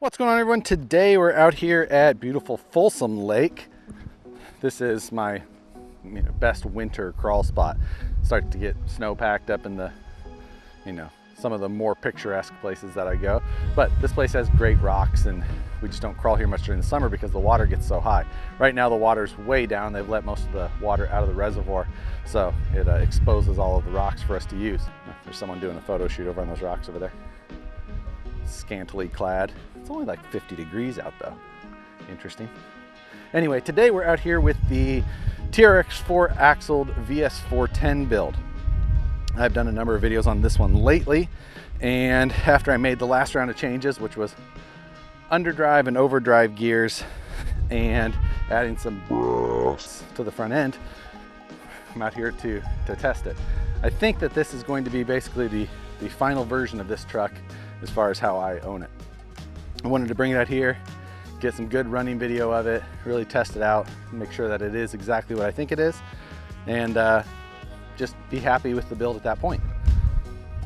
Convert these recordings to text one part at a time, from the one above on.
What's going on, everyone? Today we're out here at beautiful Folsom Lake. This is my best winter crawl spot. Start to get snow packed up in the some of the more picturesque places that I go, but this place has great rocks and we just don't crawl here much during the summer because the water gets so high. Right now the water's way down. They've let most of the water out of the reservoir, so it exposes all of the rocks for us to use. There's someone doing a photo shoot over on those rocks over there. Scantily clad. It's only like 50 degrees out though. Interesting. Anyway, today we're out here with the TRX4 axled VS4-10 build. I've done a number of videos on this one lately, and after I made the last round of changes, which was underdrive and overdrive gears and adding some to the front end, I'm out here to test it. I think that this is going to be basically the final version of this truck as far as how I own it. I wanted to bring it out here, get some good running video of it, really test it out, make sure that it is exactly what I think it is, and just be happy with the build at that point.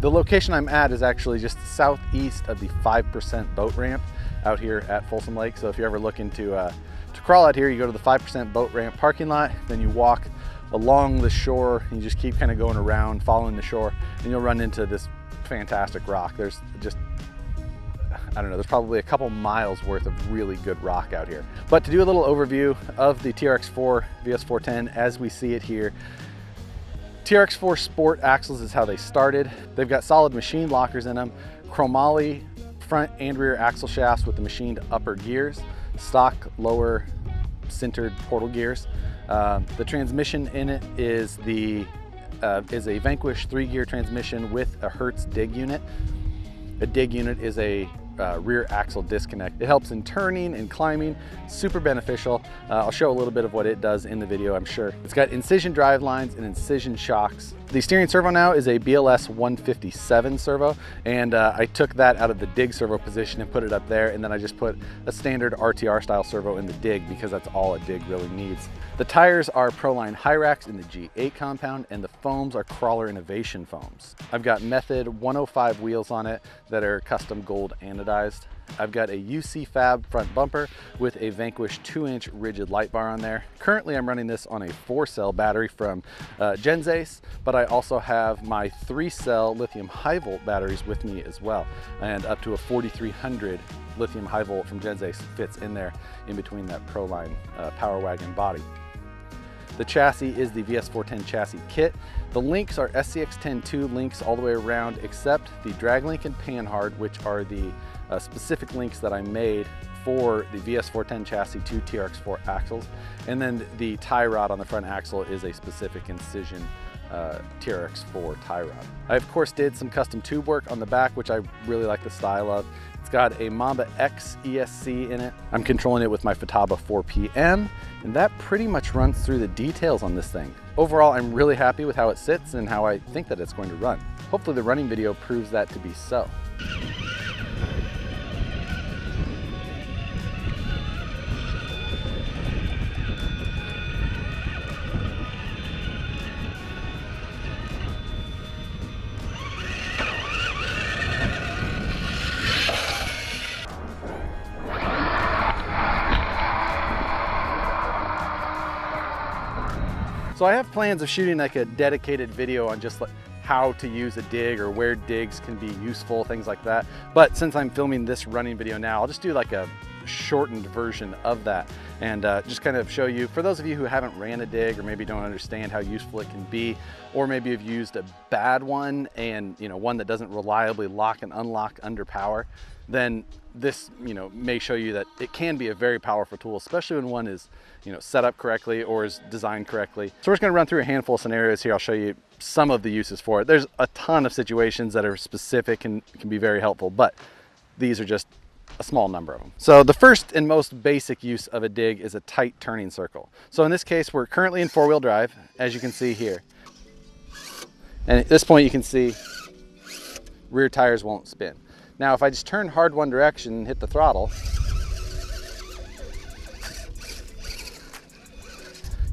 The location I'm at is actually just southeast of the 5% boat ramp out here at Folsom Lake. So if you're ever looking to crawl out here, you go to the 5% boat ramp parking lot, then you walk along the shore, and you just keep kind of going around, following the shore, and you'll run into this fantastic rock. There's just, I don't know, there's probably a couple miles worth of really good rock out here. But to do a little overview of the TRX4 VS4-10 as we see it here, TRX4 Sport axles is how they started. They've got solid machine lockers in them, chromoly front and rear axle shafts with the machined upper gears, stock lower sintered portal gears. The transmission in it is a Vanquish 3-gear transmission with a Hurtz dig unit. A dig unit is a rear axle disconnect. It helps in turning and climbing, super beneficial. I'll show a little bit of what it does in the video, I'm sure. It's got incision drive lines and incision shocks. The steering servo now is a BLS 157 servo, and I took that out of the dig servo position and put it up there, and then I just put a standard RTR style servo in the dig because that's all a dig really needs. The tires are Proline Hyrax in the G8 compound, and the foams are Crawler Innovation foams. I've got Method 105 wheels on it that are custom gold anodized. I've got a UC Fab front bumper with a Vanquish 2-inch rigid light bar on there. Currently I'm running this on a 4-cell battery from Genzace, but I also have my 3-cell lithium high volt batteries with me as well, and up to a 4300 lithium high volt from Genzace fits in there in between that Proline Power Wagon body. The chassis is the VS4-10 chassis kit. The links are SCX-10-2 links all the way around, except the drag link and panhard, which are the specific links that I made for the VS4-10 chassis to TRX4 axles. And then the tie rod on the front axle is a specific incision TRX4 tie rod. I of course did some custom tube work on the back, which I really like the style of. It's got a Mamba X ESC in it. I'm controlling it with my Futaba 4PM, and that pretty much runs through the details on this thing. Overall, I'm really happy with how it sits and how I think that it's going to run. Hopefully the running video proves that to be so. So I have plans of shooting like a dedicated video on just like how to use a dig or where digs can be useful, things like that. But since I'm filming this running video now, I'll just do like a shortened version of that and just kind of show you, for those of you who haven't ran a dig or maybe don't understand how useful it can be, or maybe have used a bad one and one that doesn't reliably lock and unlock under power, then this may show you that it can be a very powerful tool, especially when one is set up correctly or is designed correctly. So we're just going to run through a handful of scenarios here. I'll show you some of the uses for it. There's a ton of situations that are specific and can be very helpful, but these are just a small number of them. So the first and most basic use of a dig is a tight turning circle. So in this case, we're currently in 4-wheel drive, as you can see here. And at this point you can see rear tires won't spin. Now if I just turn hard one direction and hit the throttle,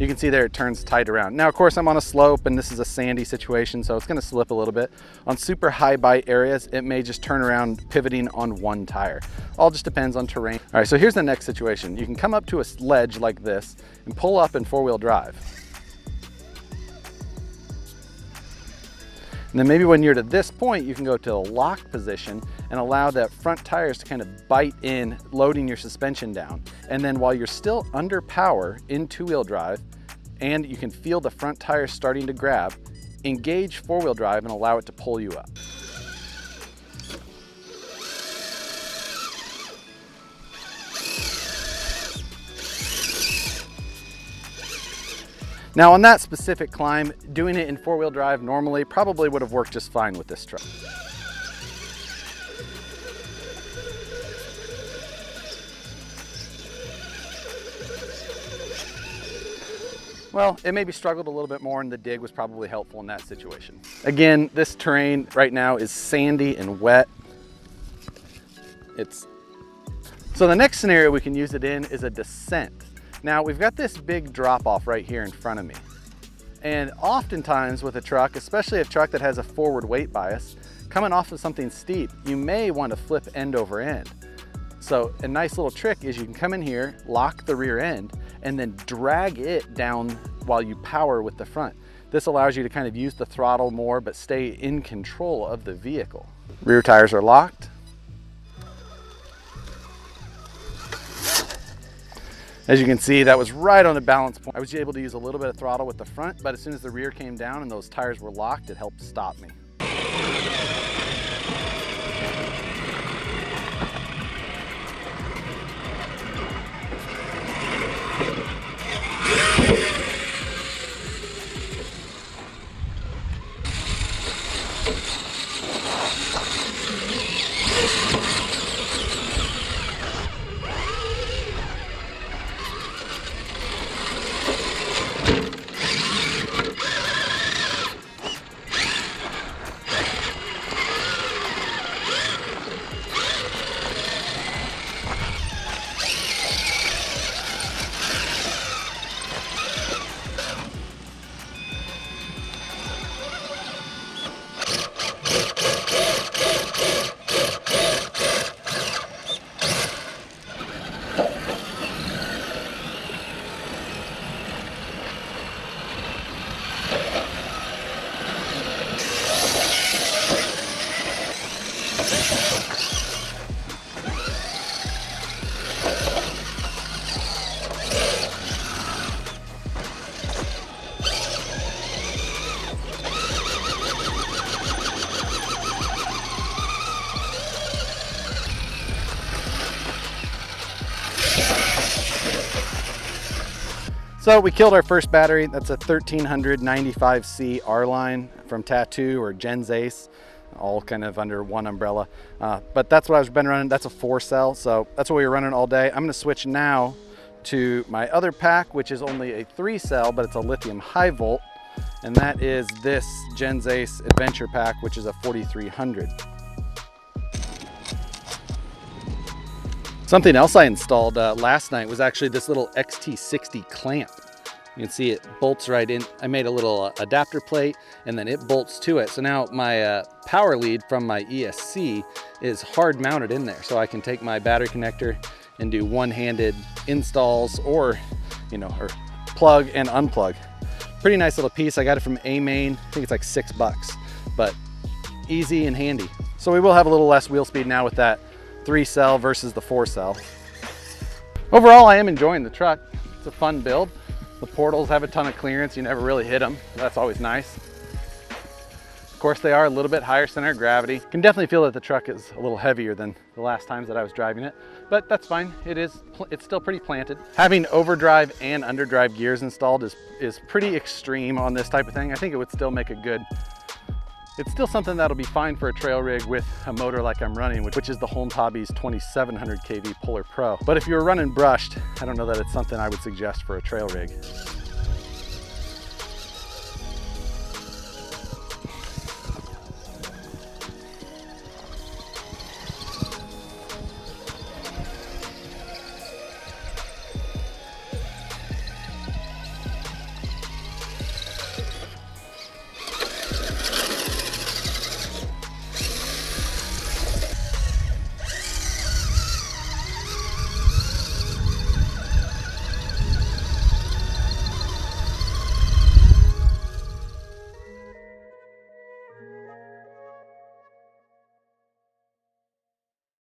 You can see there it turns tight around. Now, of course, I'm on a slope and this is a sandy situation, so it's gonna slip a little bit. On super high bite areas, it may just turn around pivoting on one tire. All just depends on terrain. All right, so here's the next situation. You can come up to a ledge like this and pull up in four-wheel drive. And then maybe when you're to this point, you can go to a lock position and allow that front tires to kind of bite in, loading your suspension down. And then while you're still under power in two-wheel drive, and you can feel the front tires starting to grab, engage four-wheel drive and allow it to pull you up. Now on that specific climb, doing it in four-wheel drive normally probably would have worked just fine with this truck. Well, it maybe struggled a little bit more and the dig was probably helpful in that situation. Again, this terrain right now is sandy and wet. So the next scenario we can use it in is a descent. Now we've got this big drop off right here in front of me. And oftentimes with a truck, especially a truck that has a forward weight bias, coming off of something steep, you may want to flip end over end. So a nice little trick is you can come in here, lock the rear end, and then drag it down while you power with the front. This allows you to kind of use the throttle more, but stay in control of the vehicle. Rear tires are locked. As you can see, that was right on the balance point. I was able to use a little bit of throttle with the front, but as soon as the rear came down and those tires were locked, it helped stop me. So we killed our first battery. That's a 1395C R-line from Tattoo or Gen's Ace, all kind of under one umbrella. But that's what I've been running. That's a 4-cell, so that's what we were running all day. I'm gonna switch now to my other pack, which is only a 3-cell, but it's a lithium high volt, and that is this Gen's Ace Adventure Pack, which is a 4300. Something else I installed last night was actually this little XT60 clamp. You can see it bolts right in. I made a little adapter plate and then it bolts to it. So now my power lead from my ESC is hard mounted in there. So I can take my battery connector and do one-handed installs or plug and unplug. Pretty nice little piece. I got it from A-Main. I think it's like $6, but easy and handy. So we will have a little less wheel speed now with that 3-cell versus the 4-cell. Overall, I am enjoying the truck. It's a fun build. The portals have a ton of clearance. You never really hit them. That's always nice. Of course, they are a little bit higher center of gravity. Can definitely feel that the truck is a little heavier than the last times that I was driving it, but that's fine. It's still pretty planted. Having overdrive and underdrive gears installed is pretty extreme on this type of thing. I think it would still make a good. It's still something that'll be fine for a trail rig with a motor like I'm running, which is the Holmes Hobbies 2700 kV Polar Pro. But if you were running brushed, I don't know that it's something I would suggest for a trail rig.